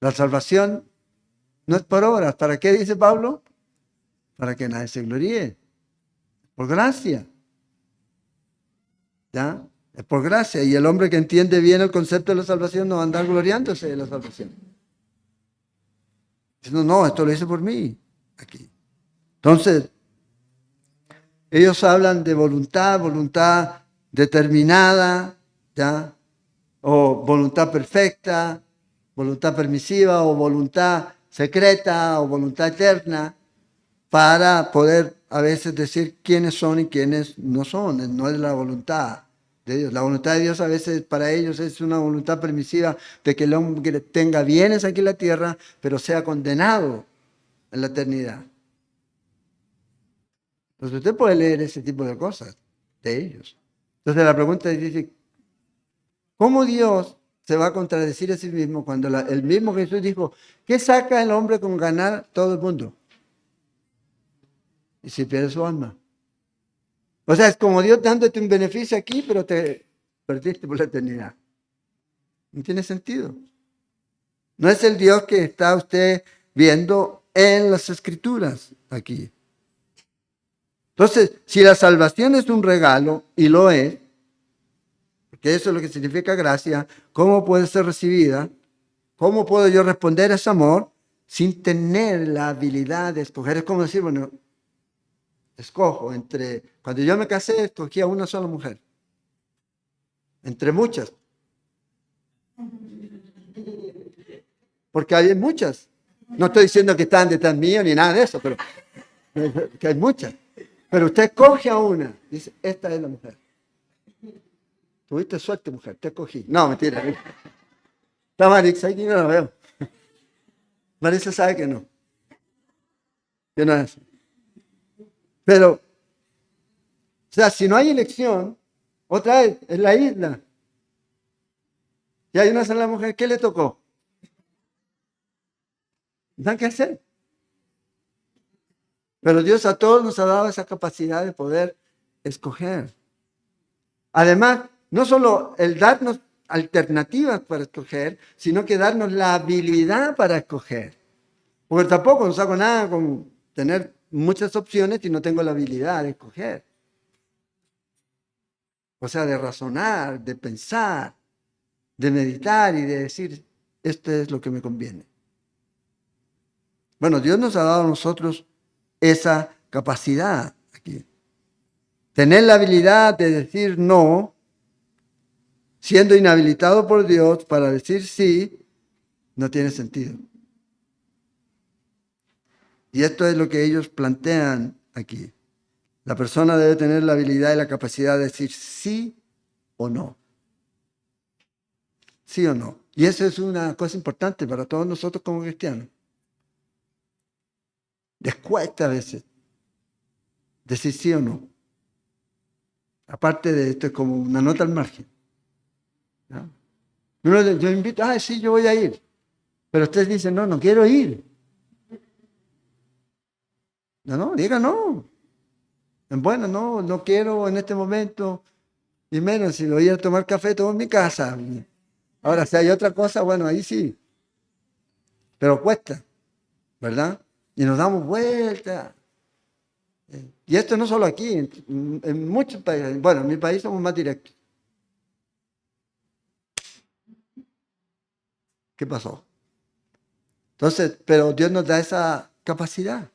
La salvación no es por obras. ¿Para qué dice Pablo? Para que nadie se gloríe. Por gracia. ¿Ya? Es por gracia. Y el hombre que entiende bien el concepto de la salvación no va a andar gloriándose de la salvación. Diciendo, no, esto lo hice por mí. Aquí. Entonces, ellos hablan de voluntad, voluntad determinada, ¿ya? O voluntad perfecta, voluntad permisiva, o voluntad secreta, o voluntad eterna, para poder a veces decir quiénes son y quiénes no son. No es la voluntad de Dios. La voluntad de Dios a veces para ellos es una voluntad permisiva de que el hombre tenga bienes aquí en la tierra, pero sea condenado en la eternidad. Entonces usted puede leer ese tipo de cosas de ellos. Entonces la pregunta es, ¿cómo Dios se va a contradecir a sí mismo cuando el mismo Jesús dijo, ¿qué saca el hombre con ganar todo el mundo? Y si pierde su alma. O sea, es como Dios dándote un beneficio aquí, pero te perdiste por la eternidad. No tiene sentido. No es el Dios que está usted viendo en las Escrituras aquí. Entonces, si la salvación es un regalo, y lo es, porque eso es lo que significa gracia, ¿cómo puede ser recibida? ¿Cómo puedo yo responder a ese amor sin tener la habilidad de escoger? Es como decir, bueno, escojo entre, cuando yo me casé, escogí a una sola mujer. Entre muchas. Porque hay muchas. No estoy diciendo que están detrás mío ni nada de eso, pero que hay muchas. Pero usted coge a una, dice, esta es la mujer. Tuviste suerte, mujer, te escogí. No, mentira. Está Marix, aquí no la veo. Marisa sabe que no. Que no es. Pero, o sea, si no hay elección, otra vez, es la isla. Y hay una sola mujer, ¿qué le tocó? No hay que hacer. Pero Dios a todos nos ha dado esa capacidad de poder escoger. Además, no solo el darnos alternativas para escoger, sino que darnos la habilidad para escoger. Porque tampoco no saco nada con tener muchas opciones si no tengo la habilidad de escoger. O sea, de razonar, de pensar, de meditar y de decir, esto es lo que me conviene. Bueno, Dios nos ha dado a nosotros esa capacidad aquí. Tener la habilidad de decir no, siendo inhabilitado por Dios para decir sí, no tiene sentido. Y esto es lo que ellos plantean aquí. La persona debe tener la habilidad y la capacidad de decir sí o no. Sí o no. Y eso es una cosa importante para todos nosotros como cristianos. Les cuesta a veces decir sí o no. Aparte de esto, es como una nota al margen. ¿No? Yo invito, sí, yo voy a ir. Pero ustedes dicen, no, no quiero ir. No, diga no. Bueno, no, no quiero en este momento. Y menos si voy a tomar café todo en mi casa. Ahora, si hay otra cosa, bueno, ahí sí. Pero cuesta, ¿verdad? Y nos damos vueltas. Y esto no solo aquí, en muchos países. Bueno, en mi país somos más directos. ¿Qué pasó? Entonces, pero Dios nos da esa capacidad.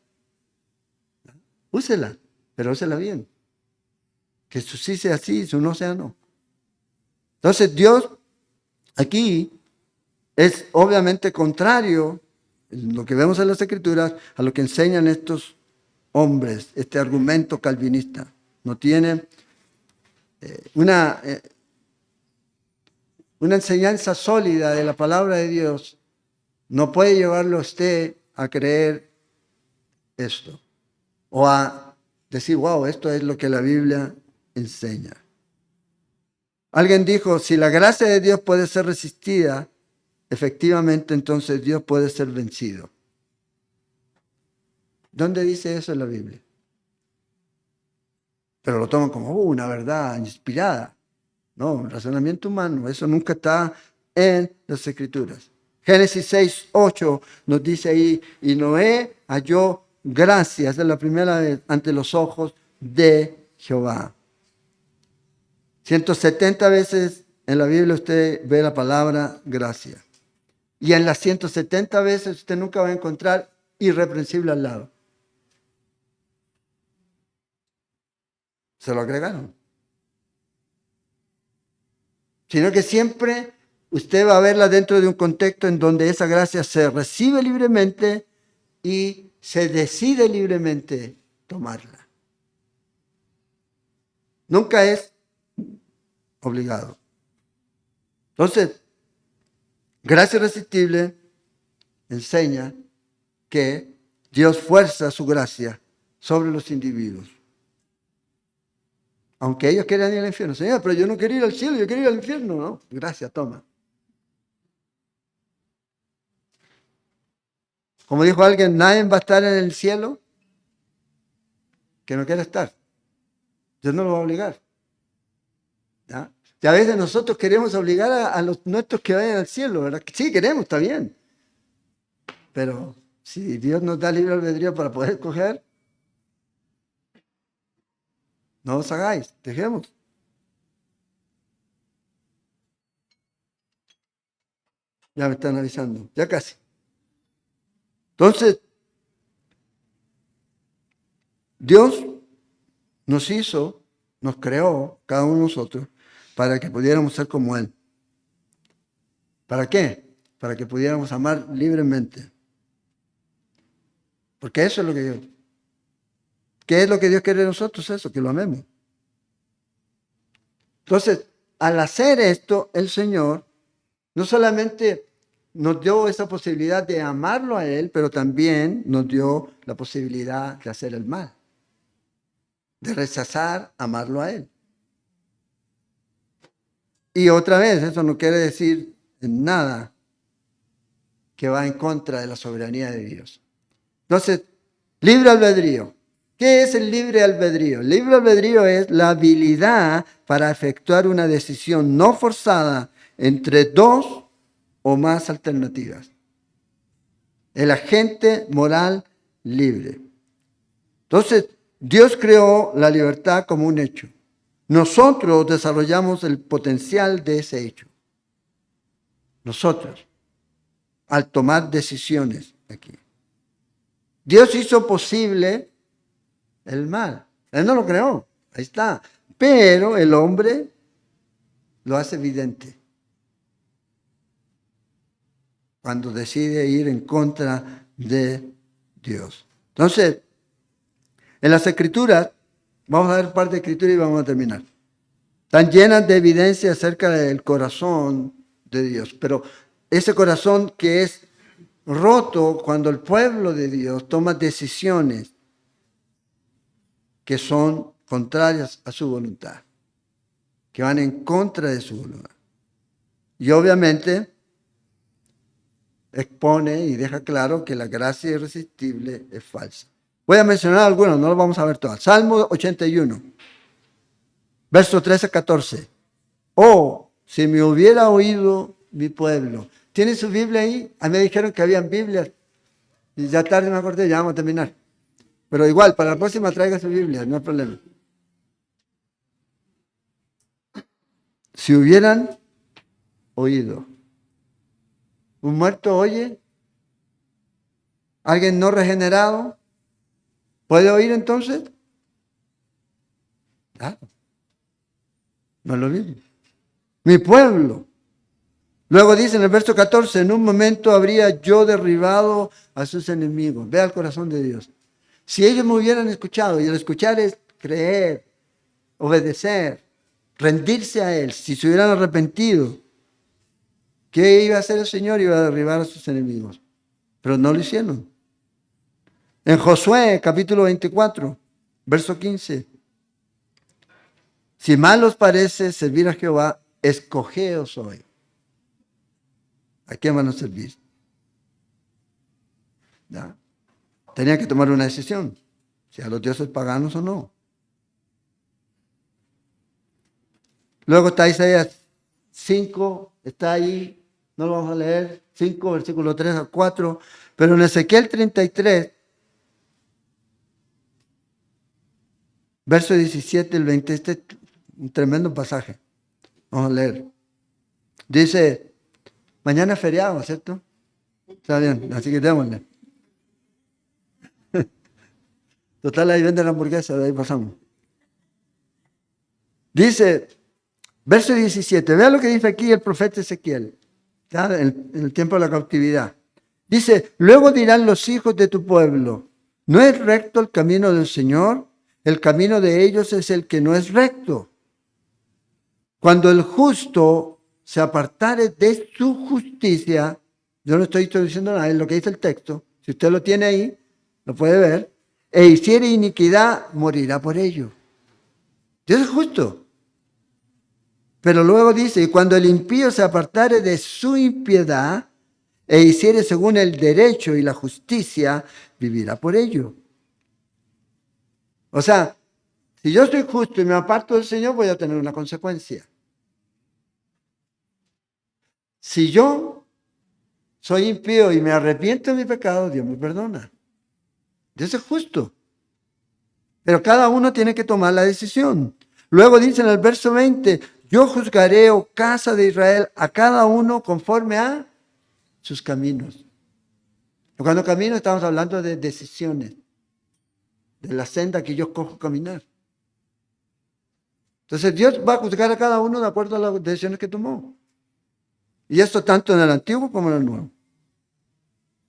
Úsela, pero úsela bien. Que su sí sea sí, su no sea no. Entonces, Dios aquí es obviamente contrario, lo que vemos en las Escrituras, a lo que enseñan estos hombres, este argumento calvinista. No tiene una enseñanza sólida de la palabra de Dios, no puede llevarlo a usted a creer esto o a decir, wow, esto es lo que la Biblia enseña. Alguien dijo, si la gracia de Dios puede ser resistida, efectivamente entonces Dios puede ser vencido. ¿Dónde dice eso en la Biblia? Pero lo toman como una verdad inspirada. No, un razonamiento humano, eso nunca está en las Escrituras. Génesis 6:8 nos dice ahí, y Noé halló gracia, esa es la primera vez, ante los ojos de Jehová. 170 veces en la Biblia usted ve la palabra gracia. Y en las 170 veces usted nunca va a encontrar irreprensible al lado. Se lo agregaron. Sino que siempre usted va a verla dentro de un contexto en donde esa gracia se recibe libremente y se decide libremente tomarla. Nunca es obligado. Entonces, gracia irresistible enseña que Dios fuerza su gracia sobre los individuos. Aunque ellos quieran ir al infierno. Señor, pero yo no quiero ir al cielo, yo quiero ir al infierno. No, gracias, toma. Como dijo alguien, nadie va a estar en el cielo que no quiera estar. Dios no lo va a obligar. ¿Ya? Y a veces nosotros queremos obligar a los nuestros que vayan al cielo, ¿verdad? Sí, queremos, está bien. Pero si Dios nos da libre albedrío para poder escoger, no os hagáis, dejemos. Ya me están avisando, ya casi. Entonces, Dios nos hizo, nos creó, cada uno de nosotros, para que pudiéramos ser como Él. ¿Para qué? Para que pudiéramos amar libremente. Porque eso es lo que Dios. ¿Qué es lo que Dios quiere de nosotros? Eso, que lo amemos. Entonces, al hacer esto, el Señor no solamente nos dio esa posibilidad de amarlo a Él, pero también nos dio la posibilidad de hacer el mal, de rechazar amarlo a Él. Y otra vez, eso no quiere decir nada que va en contra de la soberanía de Dios. Entonces, libre albedrío. ¿Qué es el libre albedrío? El libre albedrío es la habilidad para efectuar una decisión no forzada entre dos o más alternativas. El agente moral libre. Entonces, Dios creó la libertad como un hecho. Nosotros desarrollamos el potencial de ese hecho. Nosotros, al tomar decisiones aquí. Dios hizo posible el mal. Él no lo creó. Ahí está. Pero el hombre lo hace evidente. Cuando decide ir en contra de Dios. Entonces, en las Escrituras, vamos a ver un par de escrituras y vamos a terminar. Están llenas de evidencia acerca del corazón de Dios. Pero ese corazón que es roto cuando el pueblo de Dios toma decisiones que son contrarias a su voluntad, que van en contra de su voluntad. Y obviamente expone y deja claro que la gracia irresistible es falsa. Voy a mencionar algunas, no las vamos a ver todas. Salmo 81, versos 13 a 14. Oh, si me hubiera oído mi pueblo. ¿Tiene su Biblia ahí? A mí me dijeron que habían Biblias. Y ya tarde me acordé, ya vamos a terminar. Pero igual, para la próxima traiga su Biblia, no hay problema. Si hubieran oído. ¿Un muerto oye? ¿Alguien no regenerado? ¿Puede oír entonces? Claro. No es lo mismo. Mi pueblo. Luego dice en el verso 14, en un momento habría yo derribado a sus enemigos. Vea el corazón de Dios. Si ellos me hubieran escuchado, y el escuchar es creer, obedecer, rendirse a Él, si se hubieran arrepentido, ¿qué iba a hacer el Señor? Iba a derribar a sus enemigos. Pero no lo hicieron. En Josué, capítulo 24, verso 15. Si mal os parece servir a Jehová, escogeos hoy. ¿A quién van a servir? ¿Ya? Tenían que tomar una decisión, si a los dioses paganos o no. Luego está Isaías 5, está ahí, no lo vamos a leer, 5, versículo 3 al 4, pero en Ezequiel 33, verso 17 al 20, este es un tremendo pasaje. Vamos a leer. Dice, mañana es feriado, ¿cierto? Está bien, así que démosle. Total, ahí venden la hamburguesa, de ahí pasamos. Dice, verso 17, vea lo que dice aquí el profeta Ezequiel, ¿ya? En el tiempo de la cautividad. Dice, luego dirán los hijos de tu pueblo, ¿no es recto el camino del Señor? El camino de ellos es el que no es recto. Cuando el justo se apartare de su justicia, yo no estoy diciendo nada, es lo que dice el texto, si usted lo tiene ahí, lo puede ver, e hiciere iniquidad, morirá por ello. Dios es justo. Pero luego dice, y cuando el impío se apartare de su impiedad, e hiciere según el derecho y la justicia, vivirá por ello. O sea, si yo soy justo y me aparto del Señor, voy a tener una consecuencia. Si yo soy impío y me arrepiento de mi pecado, Dios me perdona. Dios es justo. Pero cada uno tiene que tomar la decisión. Luego dice en el verso 20, yo juzgaré, oh casa de Israel, a cada uno conforme a sus caminos. Cuando camino estamos hablando de decisiones, de la senda que yo cojo caminar. Entonces Dios va a juzgar a cada uno de acuerdo a las decisiones que tomó. Y esto tanto en el Antiguo como en el Nuevo.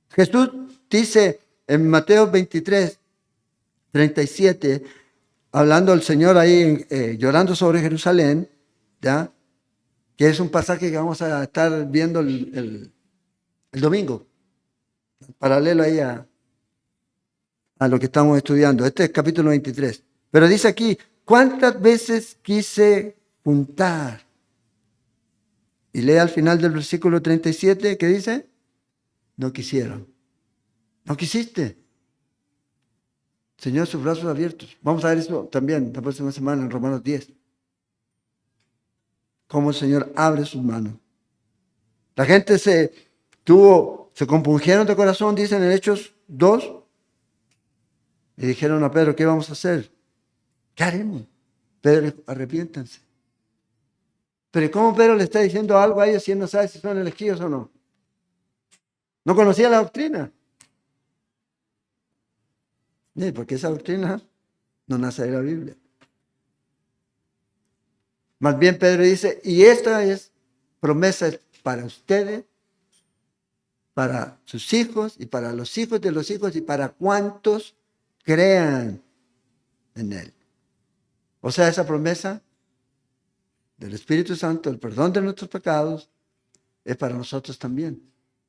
Jesús dice en Mateo 23, 37, hablando al Señor ahí, llorando sobre Jerusalén, ¿ya? Que es un pasaje que vamos a estar viendo el domingo, paralelo ahí a lo que estamos estudiando. Este es capítulo 23. Pero dice aquí, ¿cuántas veces quise juntar? Y lee al final del versículo 37, ¿qué dice? No quisieron. No quisiste. Señor, sus brazos abiertos. Vamos a ver eso también la próxima semana en Romanos 10. Cómo el Señor abre sus manos. La gente se compungieron de corazón, dicen en Hechos 2, y dijeron a Pedro, ¿qué vamos a hacer? ¿Qué haremos? Pedro, arrepiéntanse. Pero ¿cómo Pedro le está diciendo algo a ellos si él no sabe si son elegidos o no? No conocía la doctrina. Porque esa doctrina no nace de la Biblia. Más bien Pedro dice, y esta es promesa para ustedes, para sus hijos y para los hijos de los hijos y para cuantos crean en él. O sea, esa promesa del Espíritu Santo, el perdón de nuestros pecados, es para nosotros también.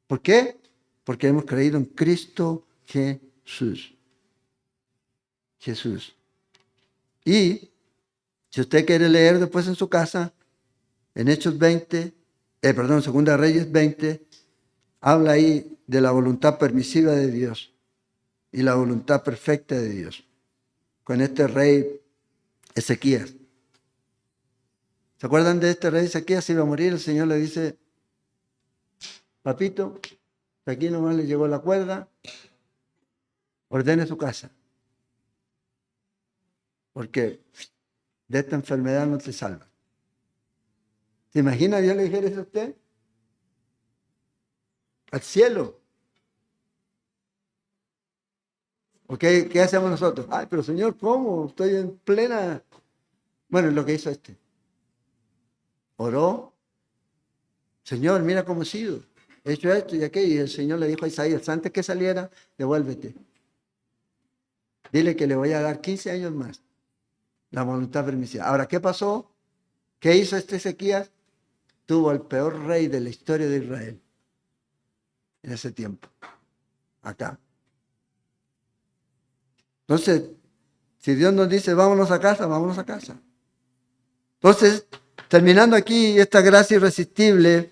¿Por qué? Porque hemos creído en Cristo Jesús. Jesús. Y si usted quiere leer después en su casa, en Hechos 20, Segunda Reyes 20, habla ahí de la voluntad permisiva de Dios y la voluntad perfecta de Dios. Con este rey Ezequías. ¿Se acuerdan de este rey Ezequías? Se iba a morir, el Señor le dice, papito, aquí nomás le llegó la cuerda, ordene su casa. Porque de esta enfermedad no te salva. ¿Se imagina Dios le dijera eso a usted? Al cielo. ¿O qué hacemos nosotros? Ay, pero Señor, ¿cómo? Estoy en plena... Bueno, es lo que hizo este. Oró. Señor, mira cómo he sido. He hecho esto y aquello. Y el Señor le dijo a Isaías, antes que saliera, devuélvete. Dile que le voy a dar 15 años más. La voluntad permisiva. Ahora, ¿qué pasó? ¿Qué hizo este Ezequías? Tuvo el peor rey de la historia de Israel. En ese tiempo. Acá. Entonces, si Dios nos dice, vámonos a casa, vámonos a casa. Entonces, terminando aquí esta gracia irresistible,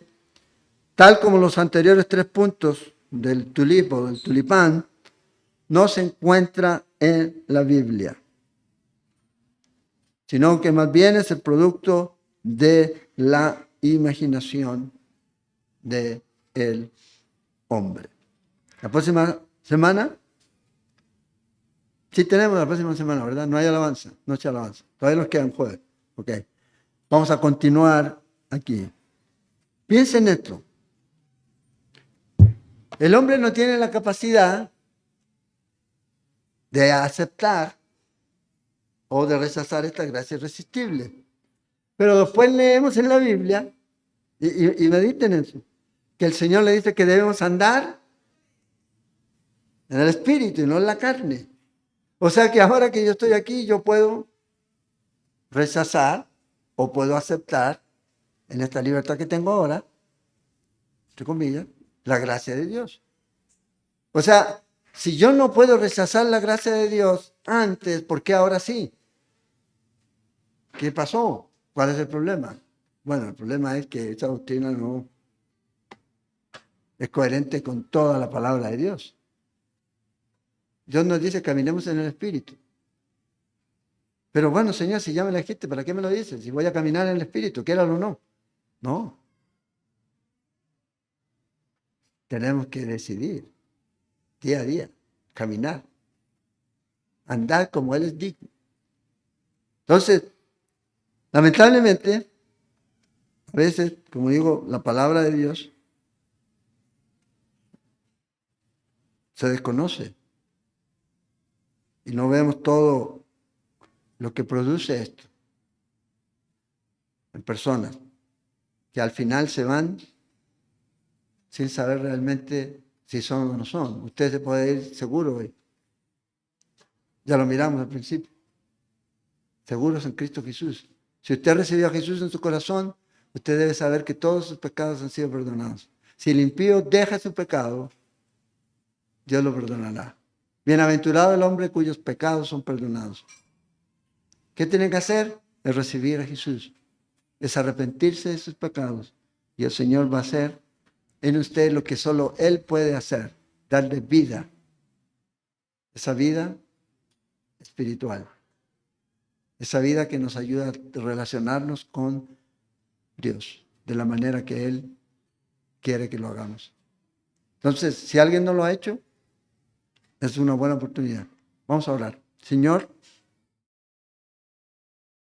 tal como los anteriores 3 puntos del tulipo, del tulipán, no se encuentra en la Biblia, sino que más bien es el producto de la imaginación del hombre. La próxima semana, sí tenemos la próxima semana, ¿verdad? No hay alabanza, noche de alabanza. Todavía nos quedan jueves. Ok. Vamos a continuar aquí. Piensen en esto. El hombre no tiene la capacidad de aceptar o de rechazar esta gracia irresistible. Pero después leemos en la Biblia, y mediten en eso, que el Señor le dice que debemos andar en el Espíritu y no en la carne. O sea que ahora que yo estoy aquí, yo puedo rechazar o puedo aceptar en esta libertad que tengo ahora, entre comillas, la gracia de Dios. O sea, si yo no puedo rechazar la gracia de Dios antes, ¿por qué ahora sí? ¿Qué pasó? ¿Cuál es el problema? Bueno, el problema es que esta doctrina no es coherente con toda la palabra de Dios. Dios nos dice caminemos en el Espíritu. Pero bueno, Señor, si ya me la dijiste, ¿para qué me lo dices? Si voy a caminar en el Espíritu, quiéralo o no. No. Tenemos que decidir día a día, caminar, andar como Él es digno. Entonces, lamentablemente, a veces, como digo, la palabra de Dios se desconoce y no vemos todo lo que produce esto. en personas que al final se van sin saber realmente si son o no son. Usted se puede ir seguro hoy. Ya lo miramos al principio. Seguros en Cristo Jesús. Si usted recibió a Jesús en su corazón, usted debe saber que todos sus pecados han sido perdonados. Si el impío deja su pecado, Dios lo perdonará. Bienaventurado el hombre cuyos pecados son perdonados. ¿Qué tiene que hacer? Es recibir a Jesús. Es arrepentirse de sus pecados. Y el Señor va a hacer en usted lo que solo Él puede hacer. Darle vida. Esa vida espiritual. Esa vida que nos ayuda a relacionarnos con Dios de la manera que Él quiere que lo hagamos. Entonces, si alguien no lo ha hecho, es una buena oportunidad. Vamos a orar. Señor,